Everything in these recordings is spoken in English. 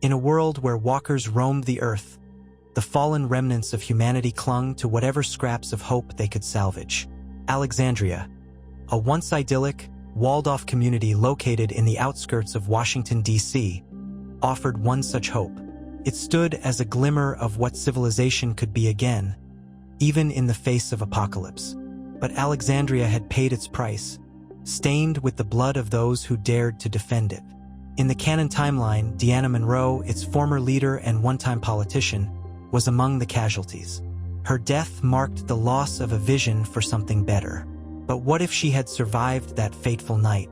In a world where walkers roamed the earth, the fallen remnants of humanity clung to whatever scraps of hope they could salvage. Alexandria, a once idyllic, walled-off community located in the outskirts of Washington, D.C., offered one such hope. It stood as a glimmer of what civilization could be again, even in the face of apocalypse. But Alexandria had paid its price, stained with the blood of those who dared to defend it. In the canon timeline, Deanna Monroe, its former leader and one-time politician, was among the casualties. Her death marked the loss of a vision for something better. But what if she had survived that fateful night?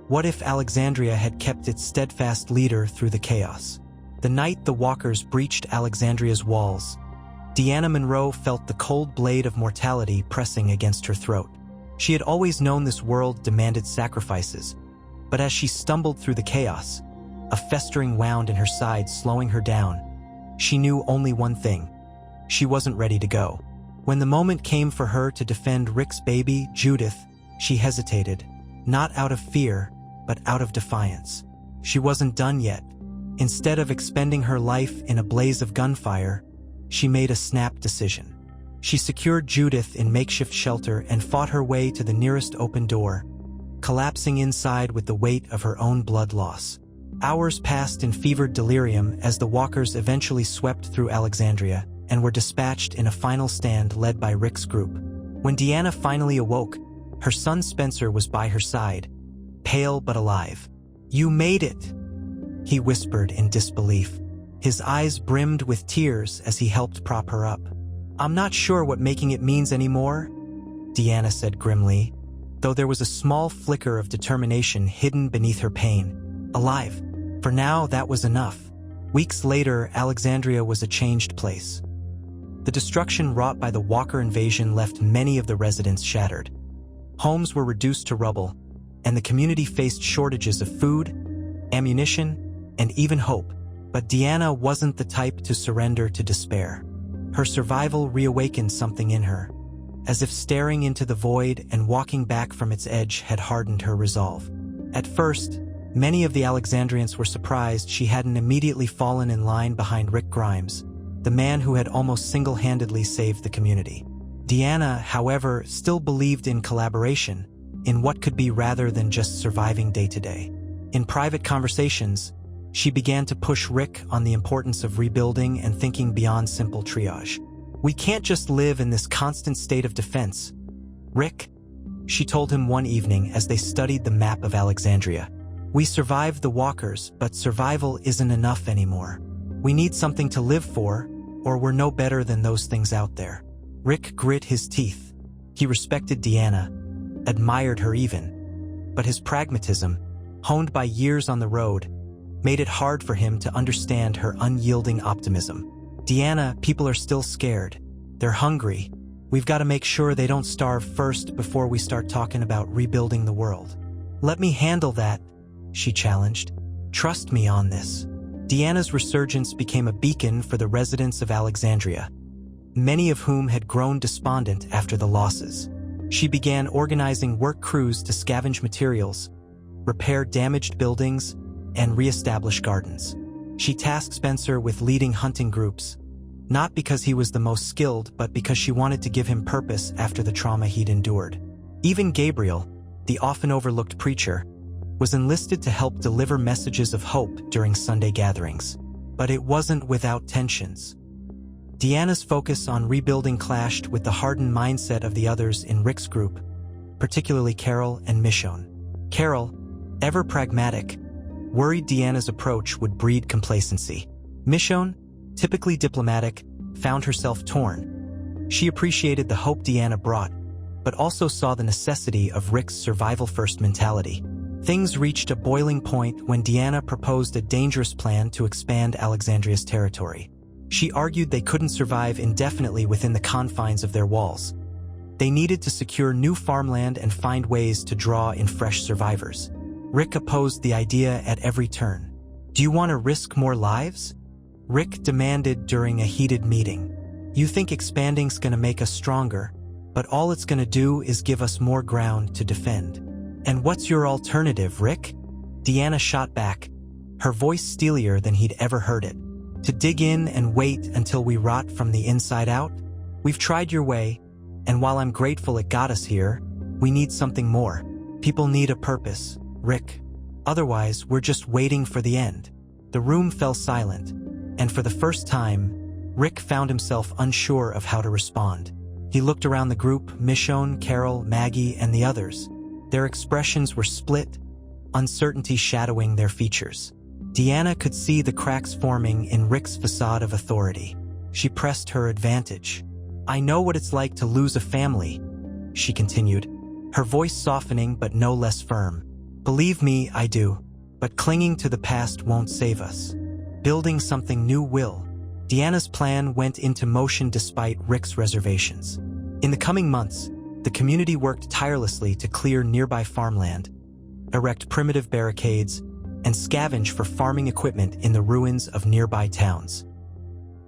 What if Alexandria had kept its steadfast leader through the chaos? The night the walkers breached Alexandria's walls, Deanna Monroe felt the cold blade of mortality pressing against her throat. She had always known this world demanded sacrifices, but as she stumbled through the chaos, a festering wound in her side slowing her down, she knew only one thing: she wasn't ready to go. When the moment came for her to defend Rick's baby, Judith, she hesitated, not out of fear, but out of defiance. She wasn't done yet. Instead of expending her life in a blaze of gunfire, she made a snap decision. She secured Judith in makeshift shelter and fought her way to the nearest open door, collapsing inside with the weight of her own blood loss. Hours passed in fevered delirium as the walkers eventually swept through Alexandria and were dispatched in a final stand led by Rick's group. When Deanna finally awoke, her son Spencer was by her side, pale but alive. "You made it," he whispered in disbelief. His eyes brimmed with tears as he helped prop her up. "I'm not sure what making it means anymore," Deanna said grimly, though there was a small flicker of determination hidden beneath her pain. Alive. For now, that was enough. Weeks later, Alexandria was a changed place. The destruction wrought by the Walker invasion left many of the residents shattered. Homes were reduced to rubble, and the community faced shortages of food, ammunition, and even hope. But Deanna wasn't the type to surrender to despair. Her survival reawakened something in her, as if staring into the void and walking back from its edge had hardened her resolve. At first, many of the Alexandrians were surprised she hadn't immediately fallen in line behind Rick Grimes, the man who had almost single-handedly saved the community. Deanna, however, still believed in collaboration, in what could be rather than just surviving day-to-day. In private conversations, she began to push Rick on the importance of rebuilding and thinking beyond simple triage. "We can't just live in this constant state of defense, Rick," she told him one evening as they studied the map of Alexandria. "We survived the walkers, but survival isn't enough anymore. We need something to live for, or we're no better than those things out there." Rick grit his teeth. He respected Deanna, admired her even, but his pragmatism, honed by years on the road, made it hard for him to understand her unyielding optimism. "Deanna, people are still scared. They're hungry. We've got to make sure they don't starve first before we start talking about rebuilding the world." "Let me handle that," she challenged. "Trust me on this." Deanna's resurgence became a beacon for the residents of Alexandria, many of whom had grown despondent after the losses. She began organizing work crews to scavenge materials, repair damaged buildings, and re-establish gardens. She tasked Spencer with leading hunting groups, not because he was the most skilled, but because she wanted to give him purpose after the trauma he'd endured. Even Gabriel, the often overlooked preacher, was enlisted to help deliver messages of hope during Sunday gatherings. But it wasn't without tensions. Deanna's focus on rebuilding clashed with the hardened mindset of the others in Rick's group, particularly Carol and Michonne. Carol, ever pragmatic, worried Deanna's approach would breed complacency. Michonne, typically diplomatic, found herself torn. She appreciated the hope Deanna brought, but also saw the necessity of Rick's survival-first mentality. Things reached a boiling point when Deanna proposed a dangerous plan to expand Alexandria's territory. She argued they couldn't survive indefinitely within the confines of their walls. They needed to secure new farmland and find ways to draw in fresh survivors. Rick opposed the idea at every turn. "Do you want to risk more lives?" Rick demanded during a heated meeting. "You think expanding's gonna make us stronger, but all it's gonna do is give us more ground to defend. And what's your alternative, Rick?" Deanna shot back, her voice steelier than he'd ever heard it. To dig in and wait until we rot from the inside out? We've tried your way, and while I'm grateful it got us here, we need something more. People need a purpose, Rick. Otherwise, we're just waiting for the end. The room fell silent, and for the first time, Rick found himself unsure of how to respond. He looked around the group, Michonne, Carol, Maggie, and the others. Their expressions were split, uncertainty shadowing their features. Deanna could see the cracks forming in Rick's facade of authority. She pressed her advantage. I know what it's like to lose a family, she continued, her voice softening but no less firm. Believe me, I do. But clinging to the past won't save us. Building something new will. Deanna's plan went into motion despite Rick's reservations. In the coming months, the community worked tirelessly to clear nearby farmland, erect primitive barricades, and scavenge for farming equipment in the ruins of nearby towns.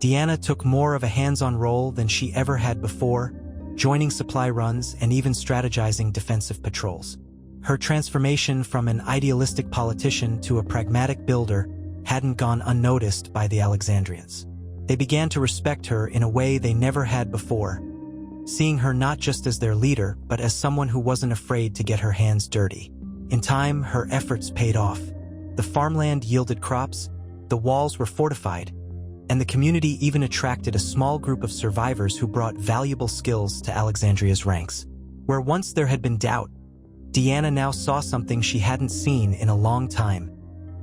Deanna took more of a hands-on role than she ever had before, joining supply runs and even strategizing defensive patrols. Her transformation from an idealistic politician to a pragmatic builder hadn't gone unnoticed by the Alexandrians. They began to respect her in a way they never had before, seeing her not just as their leader, but as someone who wasn't afraid to get her hands dirty. In time, her efforts paid off. The farmland yielded crops, the walls were fortified, and the community even attracted a small group of survivors who brought valuable skills to Alexandria's ranks. Where once there had been doubt, Deanna now saw something she hadn't seen in a long time.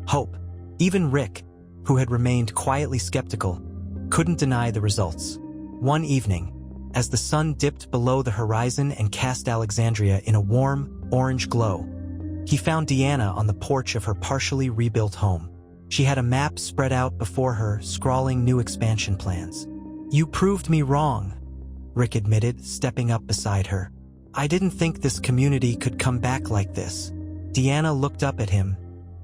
Hope. Even Rick, who had remained quietly skeptical, couldn't deny the results. One evening, as the sun dipped below the horizon and cast Alexandria in a warm, orange glow, he found Deanna on the porch of her partially rebuilt home. She had a map spread out before her, scrawling new expansion plans. You proved me wrong, Rick admitted, stepping up beside her. I didn't think this community could come back like this. Deanna looked up at him,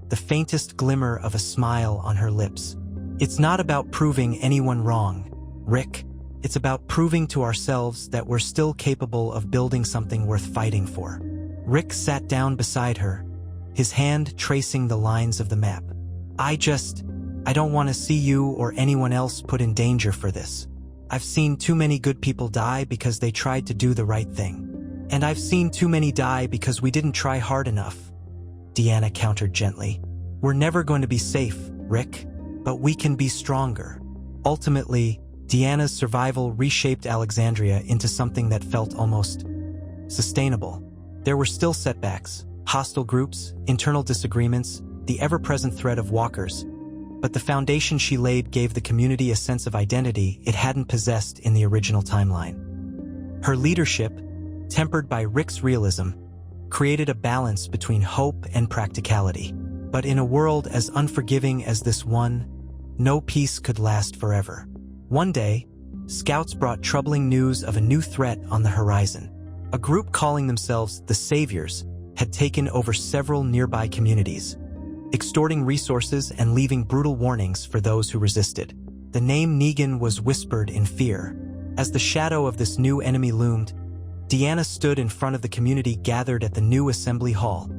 the faintest glimmer of a smile on her lips. It's not about proving anyone wrong, Rick. It's about proving to ourselves that we're still capable of building something worth fighting for. Rick sat down beside her, his hand tracing the lines of the map. I don't want to see you or anyone else put in danger for this. I've seen too many good people die because they tried to do the right thing. And I've seen too many die because we didn't try hard enough. Deanna countered gently. We're never going to be safe, Rick, but we can be stronger. Ultimately, Deanna's survival reshaped Alexandria into something that felt almost sustainable. There were still setbacks, hostile groups, internal disagreements, the ever-present threat of walkers, but the foundation she laid gave the community a sense of identity it hadn't possessed in the original timeline. Her leadership, tempered by Rick's realism, created a balance between hope and practicality. But in a world as unforgiving as this one, no peace could last forever. One day, scouts brought troubling news of a new threat on the horizon. A group calling themselves the Saviors had taken over several nearby communities, extorting resources and leaving brutal warnings for those who resisted. The name Negan was whispered in fear. As the shadow of this new enemy loomed, Deanna stood in front of the community gathered at the new assembly hall,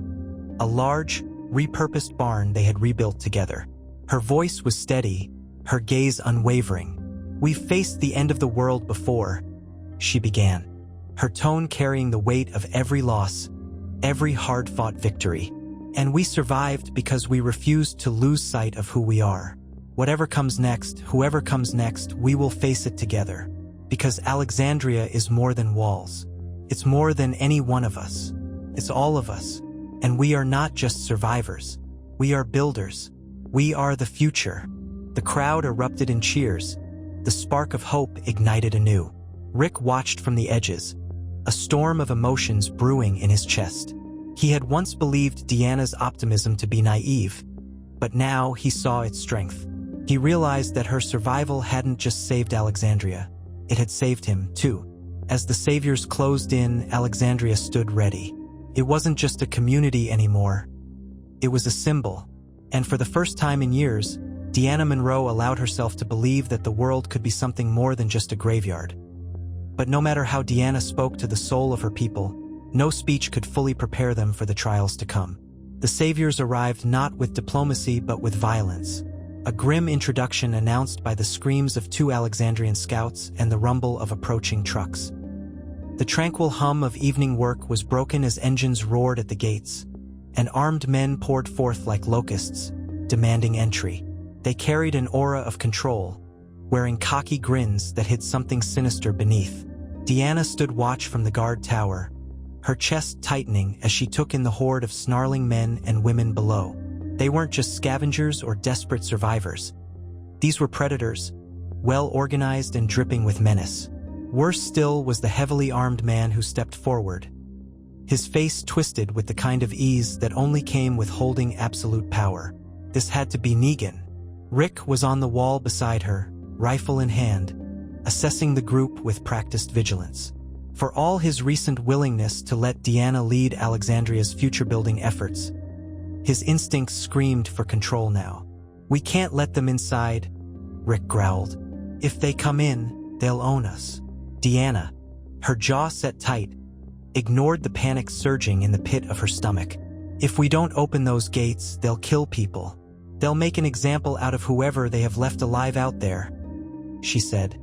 a large, repurposed barn they had rebuilt together. Her voice was steady, her gaze unwavering. We've faced the end of the world before, she began, her tone carrying the weight of every loss, every hard-fought victory. And we survived because we refused to lose sight of who we are. Whatever comes next, whoever comes next, we will face it together. Because Alexandria is more than walls. It's more than any one of us. It's all of us. And we are not just survivors. We are builders. We are the future. The crowd erupted in cheers. The spark of hope ignited anew. Rick watched from the edges, a storm of emotions brewing in his chest. He had once believed Deanna's optimism to be naive, but now he saw its strength. He realized that her survival hadn't just saved Alexandria, it had saved him, too. As the saviors closed in, Alexandria stood ready. It wasn't just a community anymore. It was a symbol, and for the first time in years, Deanna Monroe allowed herself to believe that the world could be something more than just a graveyard. But no matter how Deanna spoke to the soul of her people, no speech could fully prepare them for the trials to come. The saviors arrived not with diplomacy but with violence. A grim introduction announced by the screams of 2 Alexandrian scouts and the rumble of approaching trucks. The tranquil hum of evening work was broken as engines roared at the gates, and armed men poured forth like locusts, demanding entry. They carried an aura of control, wearing cocky grins that hid something sinister beneath. Deanna stood watch from the guard tower, her chest tightening as she took in the horde of snarling men and women below. They weren't just scavengers or desperate survivors. These were predators, well-organized and dripping with menace. Worse still was the heavily armed man who stepped forward, his face twisted with the kind of ease that only came with holding absolute power. This had to be Negan. Rick was on the wall beside her, rifle in hand, assessing the group with practiced vigilance. For all his recent willingness to let Deanna lead Alexandria's future-building efforts, his instincts screamed for control now. "We can't let them inside," Rick growled. "If they come in, they'll own us." Deanna, her jaw set tight, ignored the panic surging in the pit of her stomach. "If we don't open those gates, they'll kill people. They'll make an example out of whoever they have left alive out there," she said,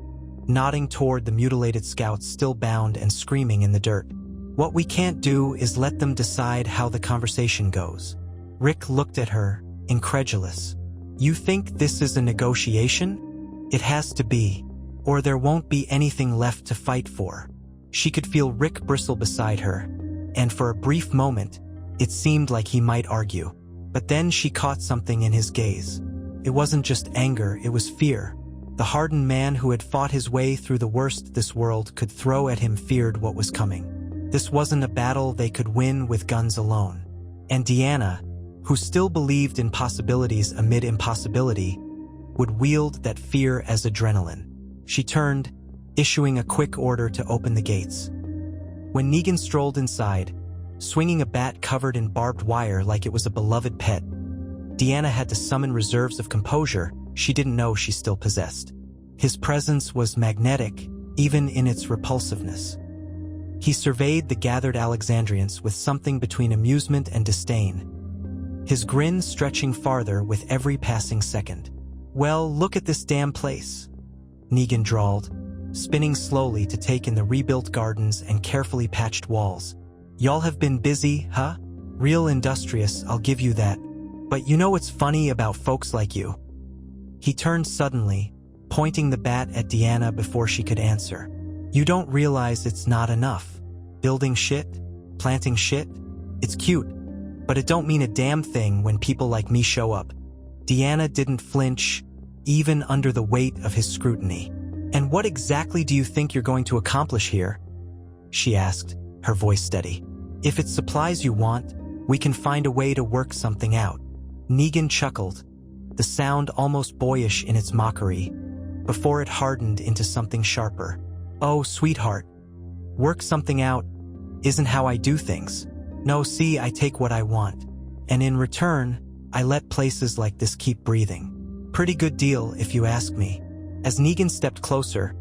nodding toward the mutilated scouts still bound and screaming in the dirt. "What we can't do is let them decide how the conversation goes." Rick looked at her, incredulous. "You think this is a negotiation? It has to be, or there won't be anything left to fight for." She could feel Rick bristle beside her, and for a brief moment, it seemed like he might argue. But then she caught something in his gaze. It wasn't just anger, it was fear. The hardened man who had fought his way through the worst this world could throw at him feared what was coming. This wasn't a battle they could win with guns alone. And Deanna, who still believed in possibilities amid impossibility, would wield that fear as adrenaline. She turned, issuing a quick order to open the gates. When Negan strolled inside, swinging a bat covered in barbed wire like it was a beloved pet, Deanna had to summon reserves of composure she didn't know she still possessed. His presence was magnetic, even in its repulsiveness. He surveyed the gathered Alexandrians with something between amusement and disdain, his grin stretching farther with every passing second. "Well, look at this damn place," Negan drawled, spinning slowly to take in the rebuilt gardens and carefully patched walls. "Y'all have been busy, huh? Real industrious, I'll give you that. But you know what's funny about folks like you?" He turned suddenly, pointing the bat at Deanna before she could answer. "You don't realize it's not enough. Building shit, planting shit, it's cute, but it don't mean a damn thing when people like me show up." Deanna didn't flinch, even under the weight of his scrutiny. "And what exactly do you think you're going to accomplish here?" she asked, her voice steady. "If it's supplies you want, we can find a way to work something out." Negan chuckled, the sound almost boyish in its mockery, before it hardened into something sharper. "Oh, sweetheart, work something out isn't how I do things. No, see, I take what I want, and in return, I let places like this keep breathing. Pretty good deal, if you ask me." As Negan stepped closer,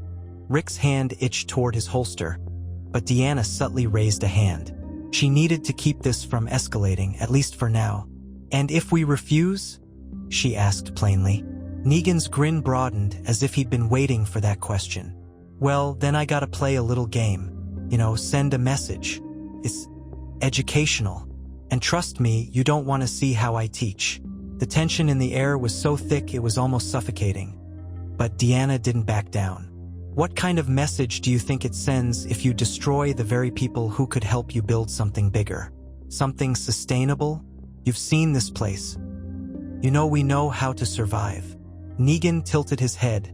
Rick's hand itched toward his holster, but Deanna subtly raised a hand. She needed to keep this from escalating, at least for now. "And if we refuse?" she asked plainly. Negan's grin broadened as if he'd been waiting for that question. "Well, then I gotta play a little game. Send a message. It's educational. And trust me, you don't want to see how I teach." The tension in the air was so thick it was almost suffocating. But Deanna didn't back down. "What kind of message do you think it sends if you destroy the very people who could help you build something bigger? Something sustainable? You've seen this place. We know how to survive." Negan tilted his head,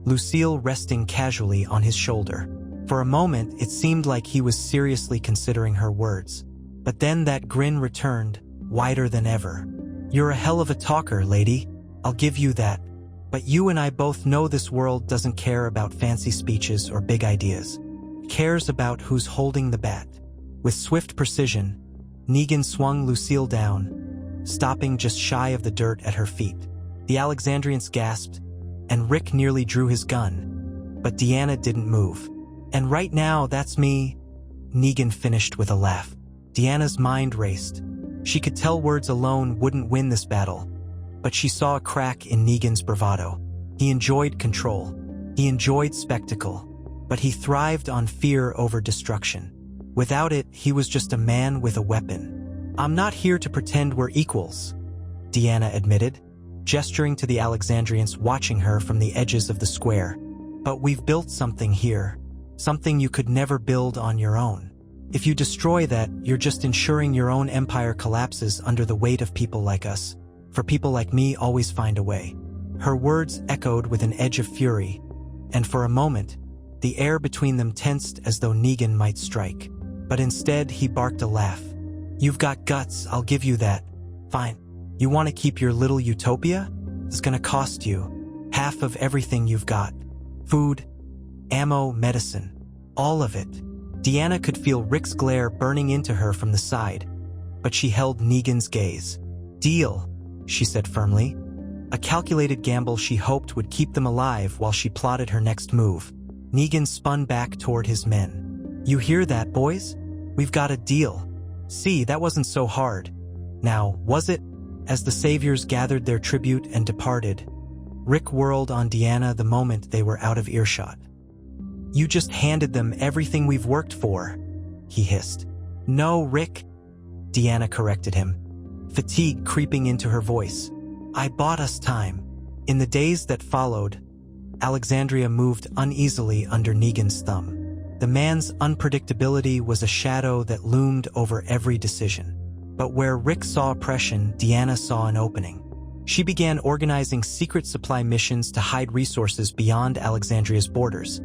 Lucille resting casually on his shoulder. For a moment, it seemed like he was seriously considering her words. But then that grin returned, wider than ever. "You're a hell of a talker, lady. I'll give you that. But you and I both know this world doesn't care about fancy speeches or big ideas. It cares about who's holding the bat." With swift precision, Negan swung Lucille down, stopping just shy of the dirt at her feet. The Alexandrians gasped, and Rick nearly drew his gun. But Deanna didn't move. "And right now, that's me," Negan finished with a laugh. Deanna's mind raced. She could tell words alone wouldn't win this battle, but she saw a crack in Negan's bravado. He enjoyed control. He enjoyed spectacle, but he thrived on fear over destruction. Without it, he was just a man with a weapon. "I'm not here to pretend we're equals," Deanna admitted, gesturing to the Alexandrians watching her from the edges of the square. "But we've built something here, something you could never build on your own. If you destroy that, you're just ensuring your own empire collapses under the weight of people like us. For people like me always find a way." Her words echoed with an edge of fury, and for a moment, the air between them tensed as though Negan might strike. But instead, he barked a laugh. "You've got guts, I'll give you that. Fine. You want to keep your little utopia? It's gonna cost you half of everything you've got. Food, ammo, medicine. All of it." Deanna could feel Rick's glare burning into her from the side, but she held Negan's gaze. "Deal," she said firmly. A calculated gamble she hoped would keep them alive while she plotted her next move. Negan spun back toward his men. "You hear that, boys? We've got a deal. See, that wasn't so hard. Now, was it?" As the saviors gathered their tribute and departed, Rick whirled on Deanna the moment they were out of earshot. "You just handed them everything we've worked for," he hissed. "No, Rick," Deanna corrected him, fatigue creeping into her voice. "I bought us time." In the days that followed, Alexandria moved uneasily under Negan's thumb. The man's unpredictability was a shadow that loomed over every decision. But where Rick saw oppression, Deanna saw an opening. She began organizing secret supply missions to hide resources beyond Alexandria's borders,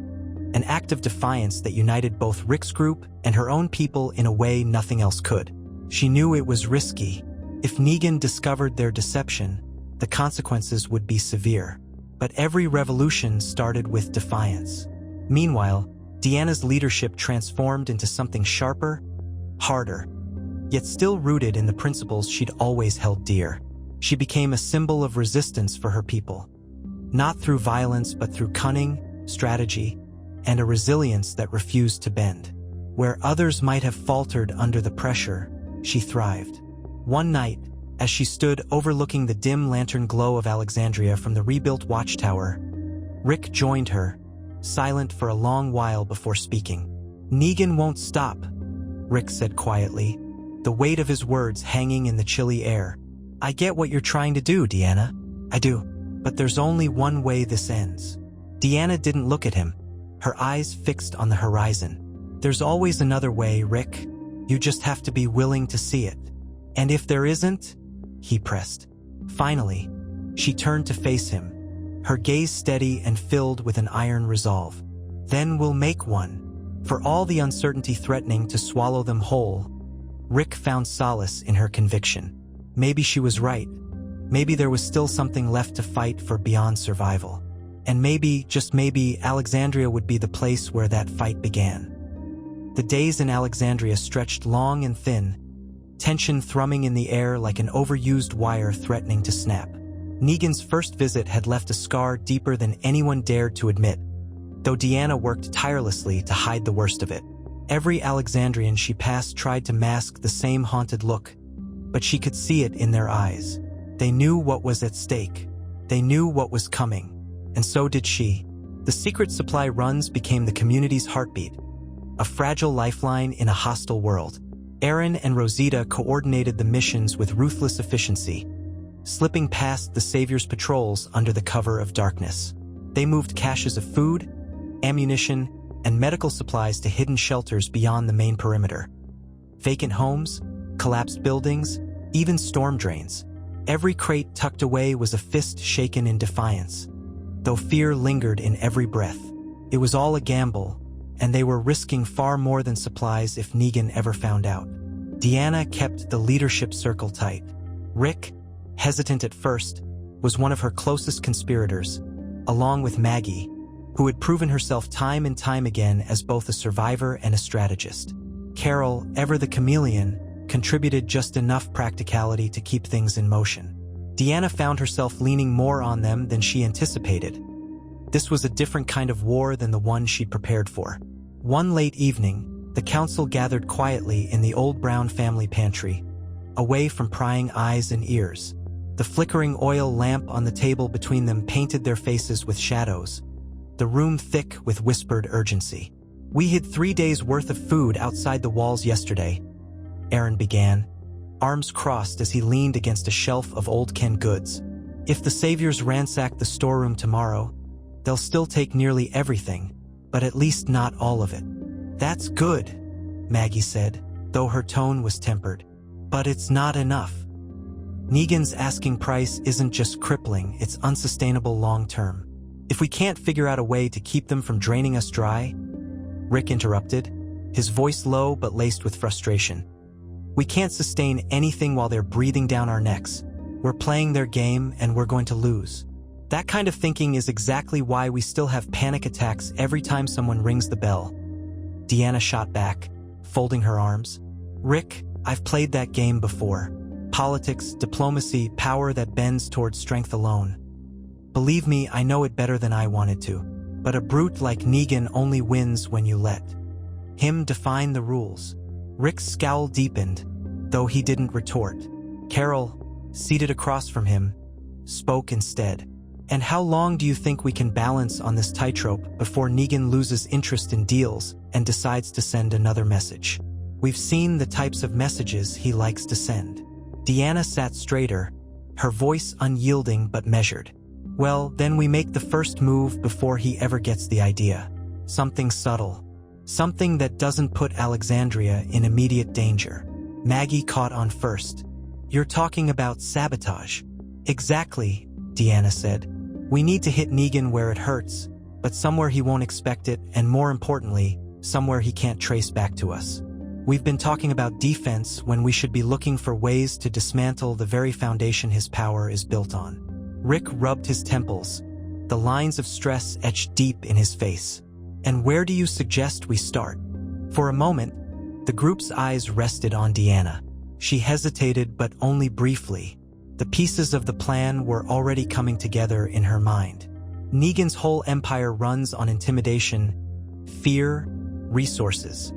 an act of defiance that united both Rick's group and her own people in a way nothing else could. She knew it was risky. If Negan discovered their deception, the consequences would be severe. But every revolution started with defiance. Meanwhile, Deanna's leadership transformed into something sharper, harder, yet still rooted in the principles she'd always held dear. She became a symbol of resistance for her people, not through violence but through cunning, strategy, and a resilience that refused to bend. Where others might have faltered under the pressure, she thrived. One night, as she stood overlooking the dim lantern glow of Alexandria from the rebuilt watchtower, Rick joined her, silent for a long while before speaking. "Negan won't stop," Rick said quietly, the weight of his words hanging in the chilly air. "I get what you're trying to do, Deanna. I do. But there's only one way this ends." Deanna didn't look at him, her eyes fixed on the horizon. "There's always another way, Rick. You just have to be willing to see it." "And if there isn't?" he pressed. Finally, she turned to face him, her gaze steady and filled with an iron resolve. "Then we'll make one." For all the uncertainty threatening to swallow them whole, Rick found solace in her conviction. Maybe she was right. Maybe there was still something left to fight for beyond survival. And maybe, just maybe, Alexandria would be the place where that fight began. The days in Alexandria stretched long and thin, tension thrumming in the air like an overused wire threatening to snap. Negan's first visit had left a scar deeper than anyone dared to admit, though Deanna worked tirelessly to hide the worst of it. Every Alexandrian she passed tried to mask the same haunted look, but she could see it in their eyes. They knew what was at stake. They knew what was coming. And so did she. The secret supply runs became the community's heartbeat, a fragile lifeline in a hostile world. Aaron and Rosita coordinated the missions with ruthless efficiency, slipping past the Savior's patrols under the cover of darkness. They moved caches of food, ammunition, and medical supplies to hidden shelters beyond the main perimeter. Vacant homes, collapsed buildings, even storm drains. Every crate tucked away was a fist shaken in defiance, though fear lingered in every breath. It was all a gamble, and they were risking far more than supplies if Negan ever found out. Deanna kept the leadership circle tight. Rick, hesitant at first, was one of her closest conspirators, along with Maggie, who had proven herself time and time again as both a survivor and a strategist. Carol, ever the chameleon, contributed just enough practicality to keep things in motion. Deanna found herself leaning more on them than she anticipated. This was a different kind of war than the one she'd prepared for. One late evening, the council gathered quietly in the old Brown family pantry, away from prying eyes and ears. The flickering oil lamp on the table between them painted their faces with shadows, the room thick with whispered urgency. "We hid 3 days' worth of food outside the walls yesterday," Aaron began, arms crossed as he leaned against a shelf of old canned goods. "If the saviors ransack the storeroom tomorrow, they'll still take nearly everything, but at least not all of it." "That's good," Maggie said, though her tone was tempered. "But it's not enough. Negan's asking price isn't just crippling, it's unsustainable long-term. If we can't figure out a way to keep them from draining us dry," Rick interrupted, his voice low but laced with frustration. "We can't sustain anything while they're breathing down our necks. We're playing their game and we're going to lose." That kind of thinking is exactly why we still have panic attacks every time someone rings the bell. Deanna shot back, folding her arms. "Rick, I've played that game before. Politics, diplomacy, power that bends towards strength alone. Believe me, I know it better than I wanted to. But a brute like Negan only wins when you let him define the rules." Rick's scowl deepened, though he didn't retort. Carol, seated across from him, spoke instead. "And how long do you think we can balance on this tightrope before Negan loses interest in deals and decides to send another message? We've seen the types of messages he likes to send." Deanna sat straighter, her voice unyielding but measured. "Well, then we make the first move before he ever gets the idea. Something subtle. Something that doesn't put Alexandria in immediate danger." Maggie caught on first. "You're talking about sabotage." "Exactly," Deanna said. "We need to hit Negan where it hurts, but somewhere he won't expect it, and more importantly, somewhere he can't trace back to us. We've been talking about defense when we should be looking for ways to dismantle the very foundation his power is built on." Rick rubbed his temples, the lines of stress etched deep in his face. "And where do you suggest we start?" For a moment, the group's eyes rested on Deanna. She hesitated, but only briefly. The pieces of the plan were already coming together in her mind. Negan's whole empire runs on intimidation, fear, resources.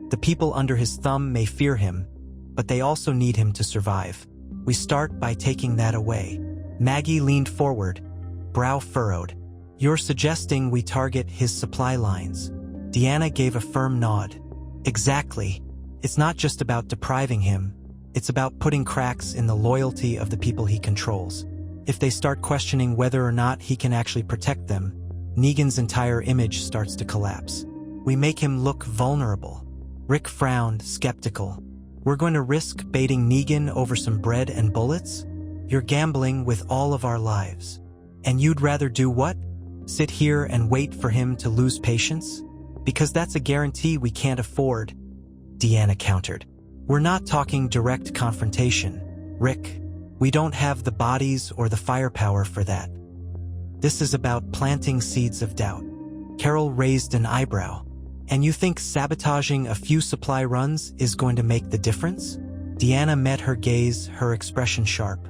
The people under his thumb may fear him, but they also need him to survive. We start by taking that away. Maggie leaned forward, brow furrowed. "You're suggesting we target his supply lines?" Deanna gave a firm nod. "Exactly. It's not just about depriving him. It's about putting cracks in the loyalty of the people he controls. If they start questioning whether or not he can actually protect them, Negan's entire image starts to collapse. We make him look vulnerable." Rick frowned, skeptical. "We're going to risk baiting Negan over some bread and bullets? You're gambling with all of our lives. And you'd rather do what? Sit here and wait for him to lose patience? Because that's a guarantee we can't afford," Deanna countered. "We're not talking direct confrontation, Rick. We don't have the bodies or the firepower for that. This is about planting seeds of doubt." Carol raised an eyebrow. "And you think sabotaging a few supply runs is going to make the difference?" Deanna met her gaze, her expression sharp.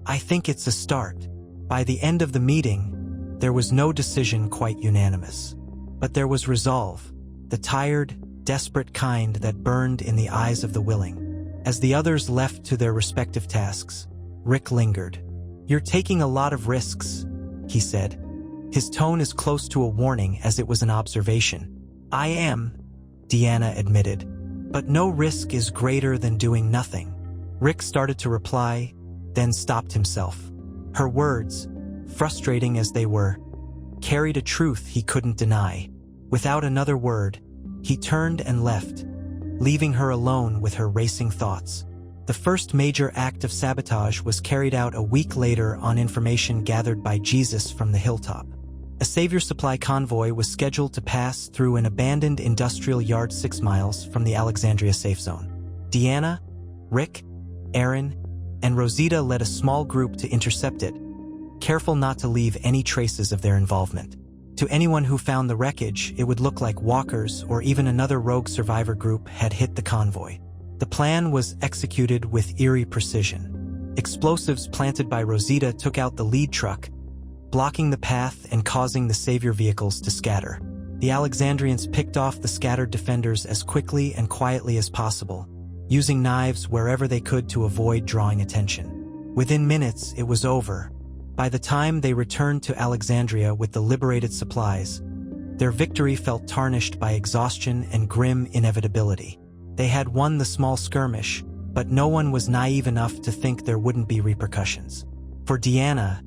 "I think it's a start." By the end of the meeting, there was no decision quite unanimous. But there was resolve, the tired, desperate kind that burned in the eyes of the willing. As the others left to their respective tasks, Rick lingered. "You're taking a lot of risks," he said. His tone as close to a warning as it was an observation. "I am," Deanna admitted. "But no risk is greater than doing nothing." Rick started to reply, then stopped himself. Her words, frustrating as they were, carried a truth he couldn't deny. Without another word, he turned and left, leaving her alone with her racing thoughts. The first major act of sabotage was carried out a week later on information gathered by Jesus from the hilltop. A Savior Supply convoy was scheduled to pass through an abandoned industrial yard 6 miles from the Alexandria safe zone. Deanna, Rick, Aaron, and Rosita led a small group to intercept it, careful not to leave any traces of their involvement. To anyone who found the wreckage, it would look like walkers or even another rogue survivor group had hit the convoy. The plan was executed with eerie precision. Explosives planted by Rosita took out the lead truck, blocking the path and causing the Savior vehicles to scatter. The Alexandrians picked off the scattered defenders as quickly and quietly as possible, using knives wherever they could to avoid drawing attention. Within minutes, it was over. By the time they returned to Alexandria with the liberated supplies, their victory felt tarnished by exhaustion and grim inevitability. They had won the small skirmish, but no one was naive enough to think there wouldn't be repercussions. For Deanna,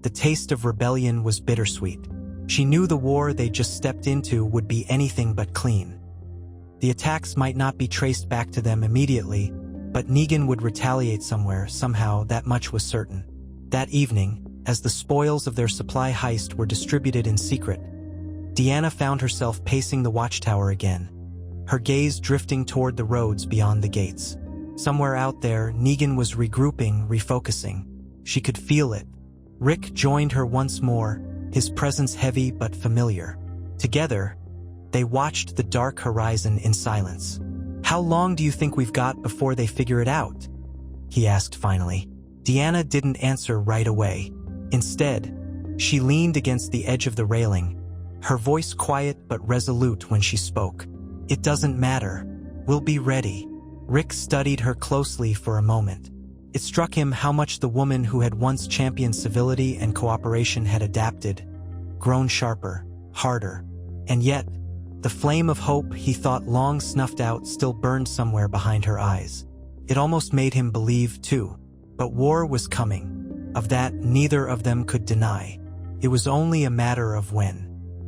the taste of rebellion was bittersweet. She knew the war they just stepped into would be anything but clean. The attacks might not be traced back to them immediately, but Negan would retaliate somewhere, somehow, that much was certain. That evening, as the spoils of their supply heist were distributed in secret, Deanna found herself pacing the watchtower again, her gaze drifting toward the roads beyond the gates. Somewhere out there, Negan was regrouping, refocusing. She could feel it. Rick joined her once more, his presence heavy but familiar. Together, they watched the dark horizon in silence. "How long do you think we've got before they figure it out?" he asked finally. Deanna didn't answer right away. Instead, she leaned against the edge of the railing, her voice quiet but resolute when she spoke. "It doesn't matter. We'll be ready." Rick studied her closely for a moment. It struck him how much the woman who had once championed civility and cooperation had adapted, grown sharper, harder. And yet, the flame of hope he thought long snuffed out still burned somewhere behind her eyes. It almost made him believe, too. But war was coming. Of that, neither of them could deny. It was only a matter of when.